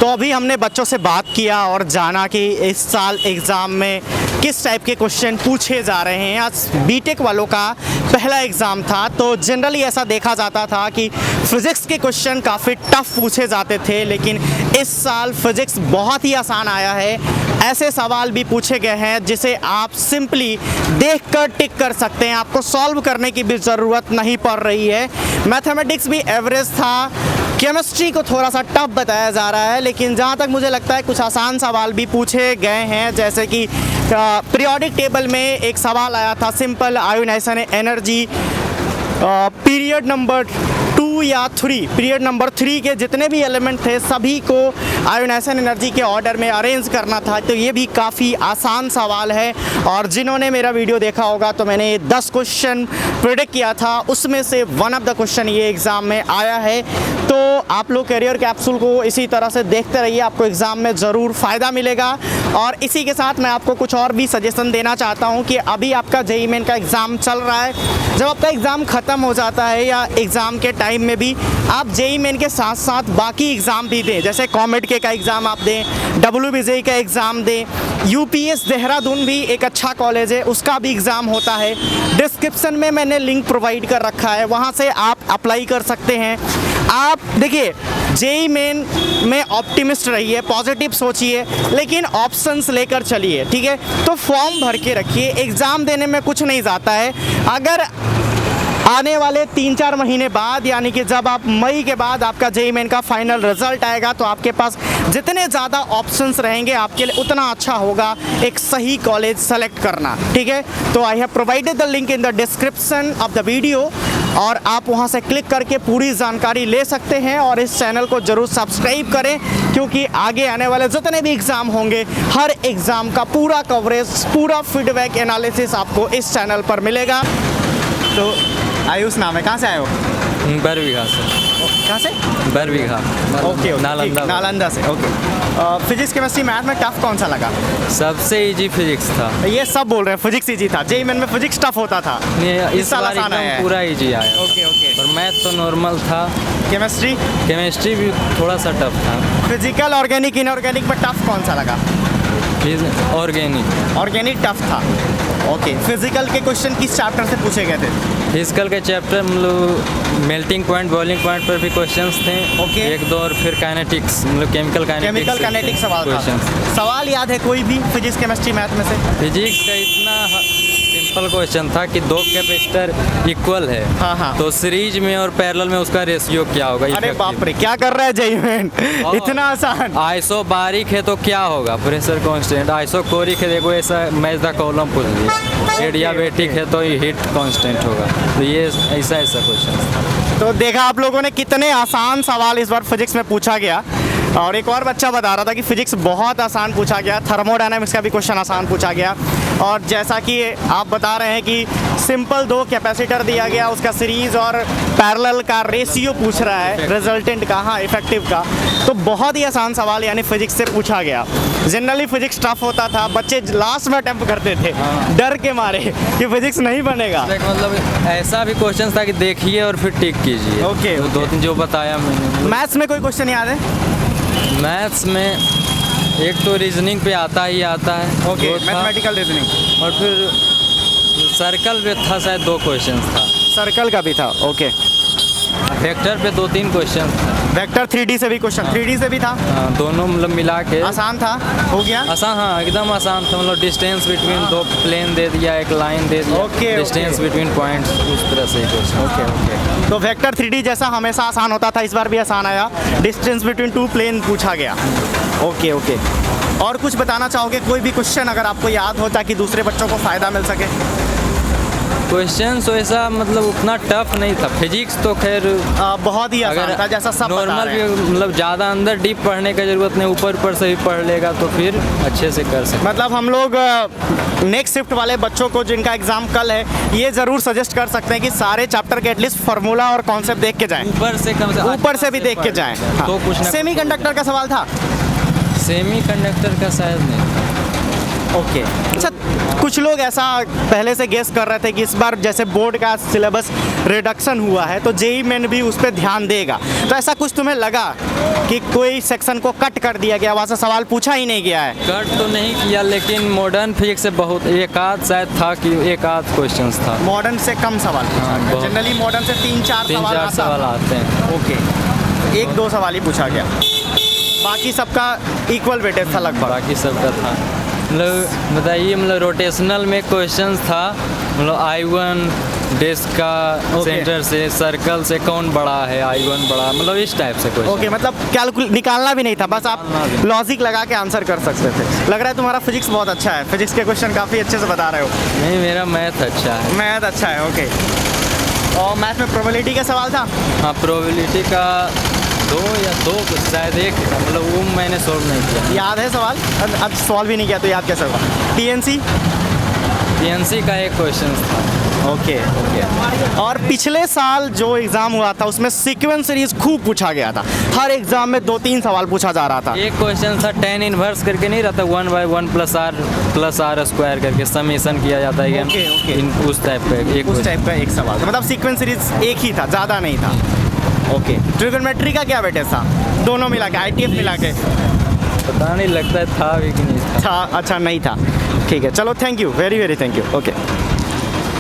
अभी हमने बच्चों से बात किया और जाना कि इस साल एग्ज़ाम में किस टाइप के क्वेश्चन पूछे जा रहे हैं। आज बीटेक वालों का पहला एग्ज़ाम था, तो जनरली ऐसा देखा जाता था कि फ़िज़िक्स के क्वेश्चन काफ़ी टफ पूछे जाते थे, लेकिन इस साल फ़िज़िक्स बहुत ही आसान आया है। ऐसे सवाल भी पूछे गए हैं जिसे आप सिंपली देखकर टिक कर सकते हैं, आपको सॉल्व करने की भी ज़रूरत नहीं पड़ रही है। मैथमेटिक्स भी एवरेज था, केमिस्ट्री को थोड़ा सा टफ बताया जा रहा है, लेकिन जहाँ तक मुझे लगता है कुछ आसान सवाल भी पूछे गए हैं। जैसे कि पीरियोडिक टेबल में एक सवाल आया था, simple ionization energy period number 2 या 3, पीरियड नंबर 3 के जितने भी एलिमेंट थे सभी को आयोनाइजेशन एनर्जी के ऑर्डर में अरेंज करना था। तो ये भी काफ़ी आसान सवाल है, और जिन्होंने मेरा वीडियो देखा होगा तो मैंने 10 क्वेश्चन प्रेडिक्ट किया था, उसमें से वन ऑफ द क्वेश्चन ये एग्ज़ाम में आया है। तो आप लोग करियर कैप्सूल को इसी तरह से देखते रहिए, आपको एग्ज़ाम में ज़रूर फ़ायदा मिलेगा। और इसी के साथ मैं आपको कुछ और भी सजेशन देना चाहता हूँ कि अभी आपका जेईई मेन का एग्ज़ाम चल रहा है, जब आपका एग्ज़ाम ख़त्म हो जाता है या एग्ज़ाम के टाइम में भी आप जेईई मेन के साथ साथ बाकी एग्ज़ाम भी दें, जैसे कॉमेड के का एग्ज़ाम आप दें, WBJEE का एग्ज़ाम दें, UPS देहरादून भी एक अच्छा कॉलेज है, उसका भी एग्ज़ाम होता है। डिस्क्रिप्शन में मैंने लिंक प्रोवाइड कर रखा है, वहाँ से आप अप्लाई कर सकते हैं। आप देखिए, जेईई मेन में ऑप्टिमिस्ट रहिए, पॉजिटिव सोचिए, लेकिन ऑप्शंस लेकर चलिए, ठीक है। तो फॉर्म भर के रखिए, एग्ज़ाम देने में कुछ नहीं जाता है। अगर आने वाले 3-4 महीने बाद, यानी कि जब आप मई के बाद आपका जेईई मेन का फाइनल रिजल्ट आएगा, तो आपके पास जितने ज़्यादा ऑप्शंस रहेंगे आपके लिए उतना अच्छा होगा एक सही कॉलेज सेलेक्ट करना, ठीक है। तो I have provided the link in the description of the video, और आप वहां से क्लिक करके पूरी जानकारी ले सकते हैं। और इस चैनल को ज़रूर सब्सक्राइब करें, क्योंकि आगे आने वाले जितने भी एग्ज़ाम होंगे हर एग्ज़ाम का पूरा कवरेज, पूरा फीडबैक एनालिसिस आपको इस चैनल पर मिलेगा। तो आयुष नाम है, कहाँ से आए हो? बरबीघा से। कहाँ से? बरबीघा। ओके, नालंदा से। ओके, फिजिक्स केमिस्ट्री मैथ में टफ कौन सा लगा? सबसे इजी फिजिक्स था। ये सब बोल रहे हैं फिजिक्स इजी था, जेईई मेन में फिजिक्स टफ होता था। इस साल एकदम पूरा इजी आया। Okay okay. और मैथ तो नॉर्मल था। केमिस्ट्री भी थोड़ा सा टफ था। फिजिकल, ऑर्गेनिक, इनऑर्गेनिक में टफ कौन सा लगा? ऑर्गेनिक टफ था। ओके, फिजिकल के क्वेश्चन किस चैप्टर से पूछे गए थे? फिजिकल के चैप्टर मतलब मेल्टिंग पॉइंट, बॉइलिंग पॉइंट पर भी क्वेश्चंस थे। ओके। 1-2, और फिर काइनेटिक्स मतलब केमिकल काइनेटिक्स सवाल था। सवाल याद है कोई भी फिजिक्स केमिस्ट्री मैथ में से? फिजिक्स का इतना सिंपल क्वेश्चन था कि 2 कैपेसिटर इक्वल है। हाँ। तो सीरीज में और पैरेलल में उसका रेशियो क्या होगा? अरे बाप रे, क्या कर रहा है जेईई मेन, इतना आसान। आइसोबारिक है तो क्या होगा? Pressure constant. आइसोकोरिक है, देखो ऐसा मैच द कॉलम पूछ लिया। एडियाबेटिक है तो हीट कांस्टेंट होगा। तो ये ऐसा क्वेश्चन। तो देखा आप लोगों ने कितने आसान सवाल इस बार फिजिक्स में पूछा गया। और एक और बच्चा बता रहा था कि फिजिक्स बहुत आसान पूछा गया, थर्मोडायनामिक्स का भी क्वेश्चन आसान पूछा गया। और जैसा कि आप बता रहे हैं कि सिंपल 2 कैपेसिटर दिया गया, उसका सीरीज और पैरेलल का रेशियो पूछ रहा है, रिजल्टेंट का, हाँ इफेक्टिव का। तो बहुत ही आसान सवाल यानी फिजिक्स से पूछा गया। जनरली फिजिक्स टफ होता था, बच्चे लास्ट में अटेम्प्ट करते थे डर के मारे कि फिजिक्स नहीं बनेगा। मतलब ऐसा भी क्वेश्चन था कि देखिए और फिर टिक कीजिए। ओके, तो 2-3 जो बताया मैंने। मैथ्स में कोई क्वेश्चन याद है? मैथ्स में एक तो रीजनिंग पे आता ही आता है। Okay, mathematical reasoning. और फिर सर्कल पे था, शायद 2 क्वेश्चन था। सर्कल का भी था। ओके, वेक्टर पे 2-3 क्वेश्चन था। वेक्टर 3D से भी क्वेश्चन, 3D से भी था। हाँ, दोनों मतलब मिला के आसान था, हो गया आसान। हाँ, एकदम आसान था। मतलब डिस्टेंस बिटवीन 2 प्लेन दे दिया, एक लाइन दे दिया। ओके, डिस्टेंस बिटवीन पॉइंट्स, उस तरह से क्वेश्चन। ओके। तो वेक्टर 3D जैसा हमेशा आसान होता था, इस बार भी आसान आया। डिस्टेंस बिटवीन 2 प्लेन पूछा गया। ओके। और कुछ बताना चाहोगे कोई भी क्वेश्चन अगर आपको याद हो, ताकि दूसरे बच्चों को फ़ायदा मिल सके? क्वेश्चन वैसा मतलब उतना टफ नहीं था। फिजिक्स तो खैर बहुत ही आसान था, जैसा सब नॉर्मल भी, मतलब ज़्यादा अंदर डीप पढ़ने की ज़रूरत नहीं, ऊपर से ही पढ़ लेगा तो फिर अच्छे से कर सकते। मतलब हम लोग नेक्स्ट शिफ्ट वाले बच्चों को जिनका एग्जाम कल है, ये ज़रूर सजेस्ट कर सकते हैं कि सारे चैप्टर के एटलीस्ट फार्मूला और कॉन्सेप्ट देख के जाएं, ऊपर से भी देख के जाएं। तो कुछ सेमीकंडक्टर का सवाल था? सेमीकंडक्टर का शायद नहीं। ओके अच्छा, कुछ लोग ऐसा पहले से गेस कर रहे थे कि इस बार जैसे बोर्ड का सिलेबस रिडक्शन हुआ है तो जेई मेन भी उस पर ध्यान देगा, तो ऐसा कुछ तुम्हें लगा कि कोई सेक्शन को कट कर दिया गया, वहाँ से सवाल पूछा ही नहीं गया है? कट तो नहीं किया, लेकिन मॉडर्न फिजिक्स से बहुत एक आध शायद था कि एक आध क्वेश्चन था। मॉडर्न से कम सवाल पूछा हाँ, गया, बहुत। जनरली मॉडर्न से 3-4 तीन सवाल चार आता सवाल था। आते हैं। ओके, 1-2 सवाल ही पूछा गया, बाकी सबका इक्वल वेटेज था लगभग। बाकी सबका था। मतलब बताइए, मतलब रोटेशनल में क्वेश्चन था, मतलब I1 डिस्क का Okay. सेंटर से सर्कल से कौन बड़ा है, I1 बड़ा, मतलब इस टाइप से क्वेश्चन। ओके, मतलब कैलकुलेट निकालना भी नहीं था, बस आप निकालना भी। लॉजिक लगा के आंसर कर सकते थे। लग रहा है तुम्हारा फिजिक्स बहुत अच्छा है, फिजिक्स के क्वेश्चन काफ़ी अच्छे से बता रहे हो। नहीं, मेरा मैथ अच्छा है। मैथ अच्छा है, ओके। और मैथ में प्रोबेबिलिटी का सवाल था? हाँ, प्रोबेबिलिटी का दो शायद एक था, मतलब वो मैंने सॉल्व नहीं किया। याद है सवाल? अब सॉल्व भी नहीं किया तो याद कैसे होगा? टीएनसी? PNC का एक क्वेश्चन था। Okay okay. और पिछले साल जो एग्ज़ाम हुआ था उसमें सीक्वेंस सीरीज खूब पूछा गया था, हर एग्ज़ाम में 2-3 सवाल पूछा जा रहा था। एक क्वेश्चन था tan इनवर्स करके, नहीं रहता 1/1 + r स्क्वायर करके समेशन किया जाता है। Okay, okay. उस टाइप का एक उस टाइप का एक सवाल था, मतलब सीक्वेंस सीरीज एक ही था, ज़्यादा नहीं था। ओके, ट्रिगोनोमेट्री का क्या वेटेज था? दोनों मिला के, ITF मिला के? पता नहीं, लगता है था भी कि नहीं था। था, अच्छा नहीं था। ठीक है, चलो thank you, very very thank you, okay.